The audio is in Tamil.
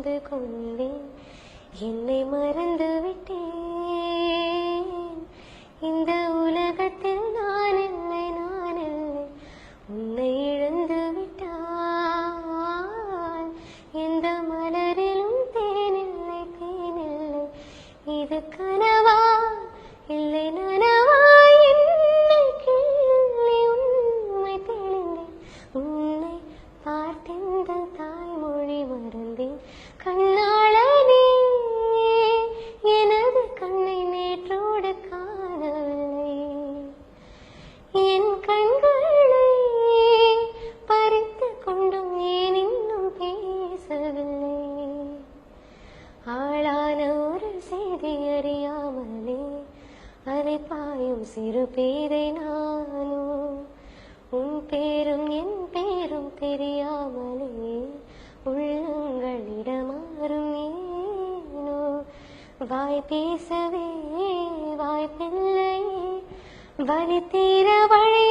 புரிந்து கொண்டேன், என்னை மறந்து விட்டேன். இந்த உலகத்தில் நான் இல்லை, நான் இல்லை, உன்னை இழந்து விட்டால் எந்த மலரிலும் தேனில்லை, தேனில்லை. இது கனவா இல்லை நனவா, என்னை கிள்ளி உண்மை தெளிந்தேன். உன்னை பார்த்தெந்த தாய்மொழி மறந்தேன். கண்ணாளனே எனது கண்ணை நேற்றோடு காணவில்லை, என் கண்களை பறித்து கொண்டும் ஏன் இன்னும் பேசவில்லை. ஆளான ஒரு செய்தி அறியாமலே அலைப்பாயும் சிறு பேரை நானோ, உன் பேரும் என் பேரும் தெரியாமலே உள்ளங்களிடமாறும் ஏனோ. வாய் பேசவே வாய்ப்பில்லை, வலி தீர வழி